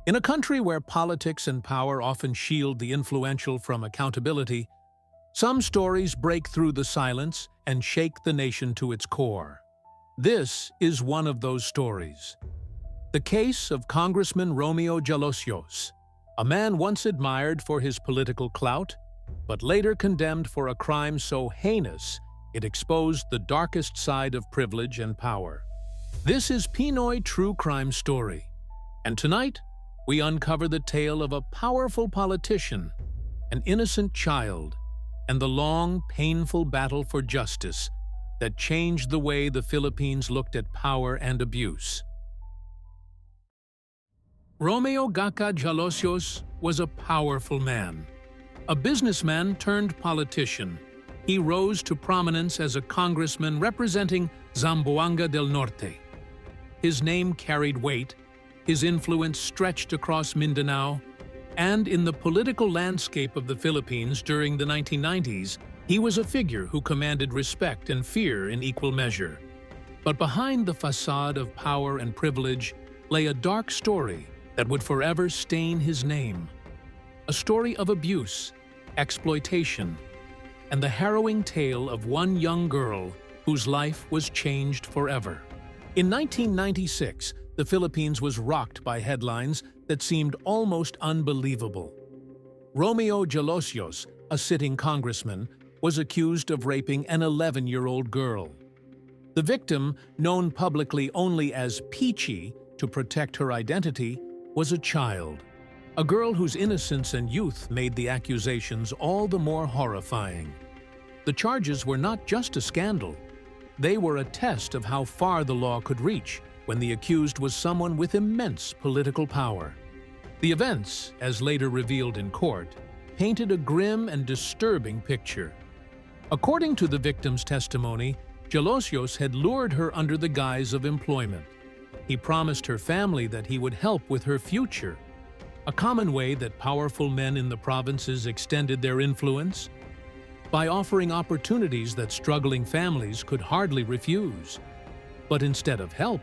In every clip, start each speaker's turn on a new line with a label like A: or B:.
A: In a country where politics and power often shield the influential from accountability, some stories break through the silence and shake the nation to its core. This is one of those stories. The case of Congressman Romeo Jalosjos, a man once admired for his political clout, but later condemned for a crime so heinous it exposed the darkest side of privilege and power. This is Pinoy true crime story, and tonight we uncover the tale of a powerful politician, an innocent child, and the long, painful battle for justice that changed the way the Philippines looked at power and abuse. Romeo Jalosjos was a powerful man. A businessman turned politician, he rose to prominence as a congressman representing Zamboanga del Norte. His name carried weight, his influence stretched across Mindanao, and in the political landscape of the Philippines during the 1990s, he was a figure who commanded respect and fear in equal measure. But behind the facade of power and privilege lay a dark story that would forever stain his name. A story of abuse, exploitation, and the harrowing tale of one young girl whose life was changed forever. In 1996, the Philippines was rocked by headlines that seemed almost unbelievable. Romeo Jalosjos, a sitting congressman, was accused of raping an 11-year-old girl. The victim, known publicly only as Peachy to protect her identity, was a child, a girl whose innocence and youth made the accusations all the more horrifying. The charges were not just a scandal. They were a test of how far the law could reach when the accused was someone with immense political power. The events, as later revealed in court, painted a grim and disturbing picture. According to the victim's testimony, Jalosjos had lured her under the guise of employment. He promised her family that he would help with her future, a common way that powerful men in the provinces extended their influence, by offering opportunities that struggling families could hardly refuse. But instead of help,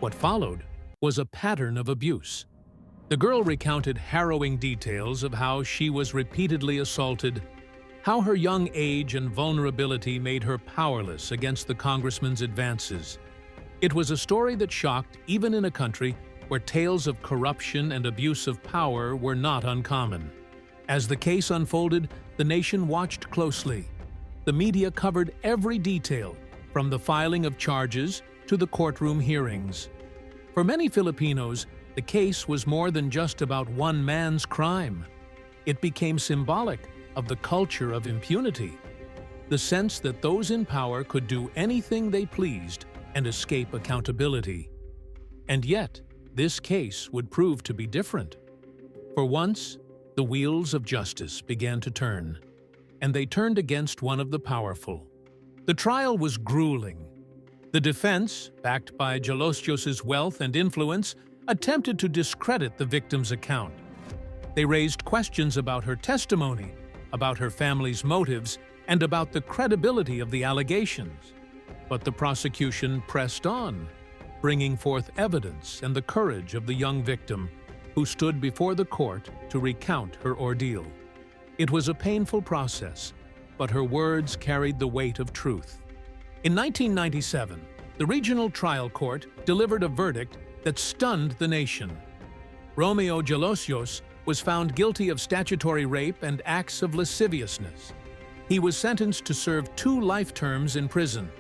A: what followed was a pattern of abuse. The girl recounted harrowing details of how she was repeatedly assaulted, how her young age and vulnerability made her powerless against the congressman's advances. It was a story that shocked even in a country where tales of corruption and abuse of power were not uncommon. As the case unfolded, the nation watched closely. The media covered every detail, from the filing of charges to the courtroom hearings. For many Filipinos, the case was more than just about one man's crime. It became symbolic of the culture of impunity, the sense that those in power could do anything they pleased and escape accountability. And yet, this case would prove to be different. For once, the wheels of justice began to turn, and they turned against one of the powerful. The trial was grueling. The defense, backed by Jalosjos's wealth and influence, attempted to discredit the victim's account. They raised questions about her testimony, about her family's motives, and about the credibility of the allegations. But the prosecution pressed on, bringing forth evidence and the courage of the young victim, who stood before the court to recount her ordeal. It was a painful process, but her words carried the weight of truth. In 1997, the regional trial court delivered a verdict that stunned the nation. Romeo Jalosjos was found guilty of statutory rape and acts of lasciviousness. He was sentenced to serve 2 life terms in prison.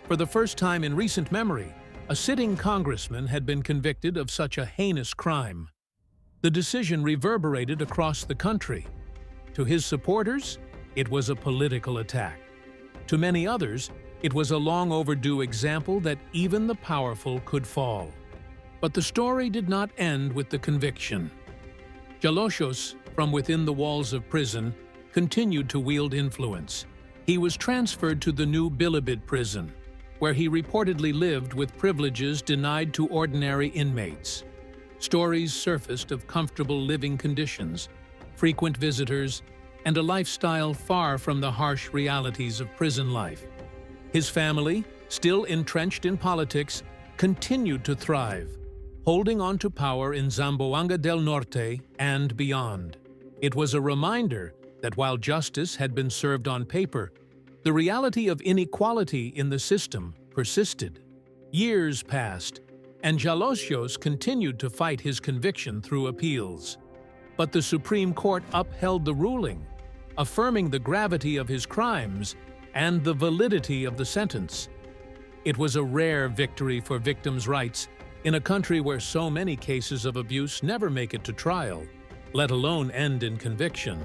A: For the first time in recent memory, a sitting congressman had been convicted of such a heinous crime. The decision reverberated across the country. To his supporters, it was a political attack. To many others, it was a long overdue example that even the powerful could fall. But the story did not end with the conviction. Jalosjos, from within the walls of prison, continued to wield influence. He was transferred to the new Bilibid prison, where he reportedly lived with privileges denied to ordinary inmates. Stories surfaced of comfortable living conditions, frequent visitors, and a lifestyle far from the harsh realities of prison life. His family, still entrenched in politics, continued to thrive, holding on to power in Zamboanga del Norte and beyond. It was a reminder that while justice had been served on paper, the reality of inequality in the system persisted. Years passed, and Jalosjos continued to fight his conviction through appeals. But the Supreme Court upheld the ruling, affirming the gravity of his crimes and the validity of the sentence. It was a rare victory for victims' rights in a country where so many cases of abuse never make it to trial, let alone end in conviction.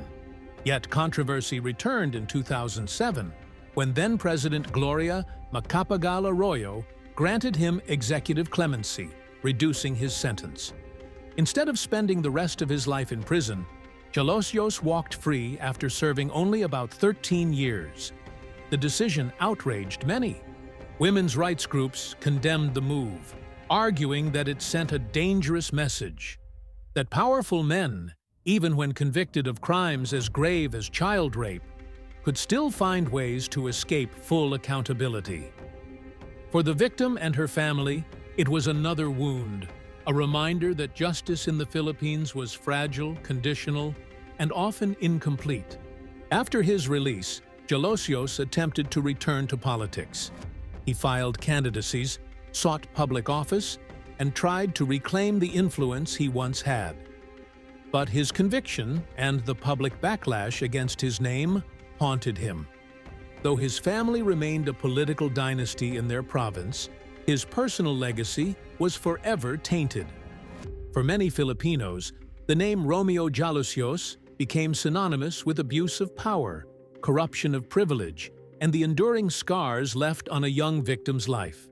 A: Yet controversy returned in 2007, when then-President Gloria Macapagal-Arroyo granted him executive clemency, reducing his sentence. Instead of spending the rest of his life in prison, Jalosjos walked free after serving only about 13 years. The decision outraged many. Women's rights groups condemned the move, arguing that it sent a dangerous message, that powerful men, even when convicted of crimes as grave as child rape, could still find ways to escape full accountability. For the victim and her family, it was another wound, a reminder that justice in the Philippines was fragile, conditional, and often incomplete. After his release, Jalosjos attempted to return to politics. He filed candidacies, sought public office, and tried to reclaim the influence he once had. But his conviction and the public backlash against his name haunted him. Though his family remained a political dynasty in their province, his personal legacy was forever tainted. For many Filipinos, the name Romeo Jalosjos became synonymous with abuse of power, corruption of privilege, and the enduring scars left on a young victim's life.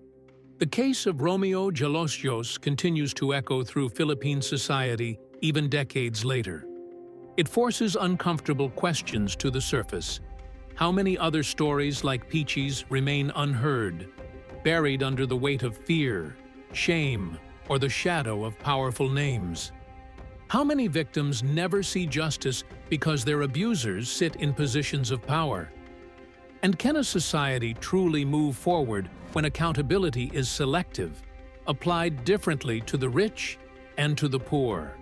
A: The case of Romeo Jalosjos continues to echo through Philippine society even decades later. It forces uncomfortable questions to the surface. How many other stories like Peachy's remain unheard, buried under the weight of fear, shame, or the shadow of powerful names? How many victims never see justice because their abusers sit in positions of power? And can a society truly move forward when accountability is selective, applied differently to the rich and to the poor?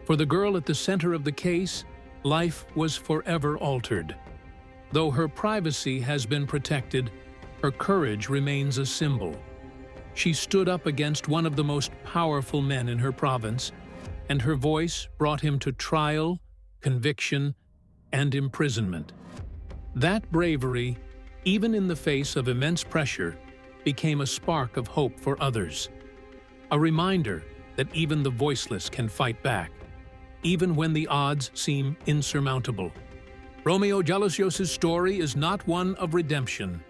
A: For the girl at the center of the case, life was forever altered. Though her privacy has been protected, her courage remains a symbol. She stood up against one of the most powerful men in her province, and her voice brought him to trial, conviction, and imprisonment. That bravery, even in the face of immense pressure, became a spark of hope for others. A reminder that even the voiceless can fight back, even when the odds seem insurmountable. Romeo Jalosjos' story is not one of redemption.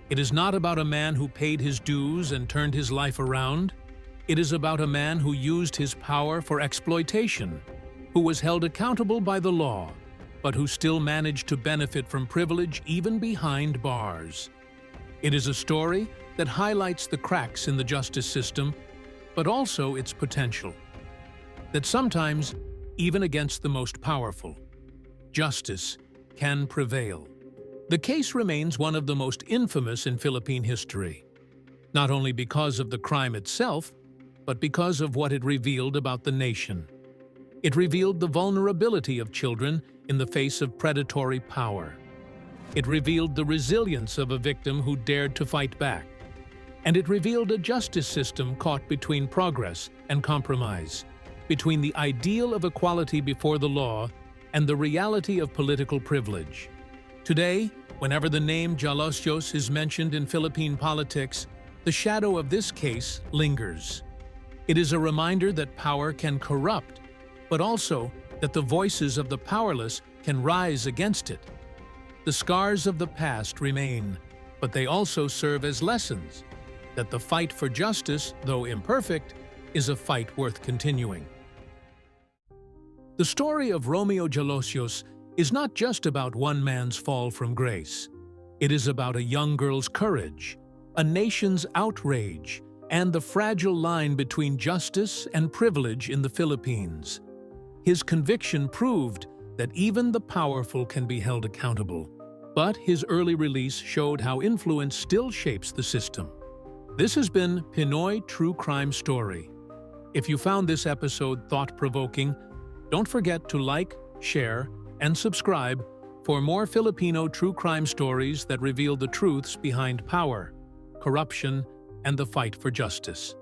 A: It is not about a man who paid his dues and turned his life around. It is about a man who used his power for exploitation, who was held accountable by the law, but who still managed to benefit from privilege even behind bars. It is a story that highlights the cracks in the justice system, but also its potential. That sometimes, even against the most powerful, justice can prevail. The case remains one of the most infamous in Philippine history, not only because of the crime itself, but because of what it revealed about the nation. It revealed the vulnerability of children in the face of predatory power. It revealed the resilience of a victim who dared to fight back. And it revealed a justice system caught between progress and compromise, between the ideal of equality before the law and the reality of political privilege. Today, whenever the name Jalosjos is mentioned in Philippine politics, the shadow of this case lingers. It is a reminder that power can corrupt, but also that the voices of the powerless can rise against it. The scars of the past remain, but they also serve as lessons that the fight for justice, though imperfect, is a fight worth continuing. The story of Romeo Jalosjos is not just about one man's fall from grace. It is about a young girl's courage, a nation's outrage, and the fragile line between justice and privilege in the Philippines. His conviction proved that even the powerful can be held accountable, but his early release showed how influence still shapes the system. This has been Pinoy True Crime Story. If you found this episode thought-provoking, don't forget to like, share, and subscribe for more Filipino true crime stories that reveal the truths behind power, corruption, and the fight for justice.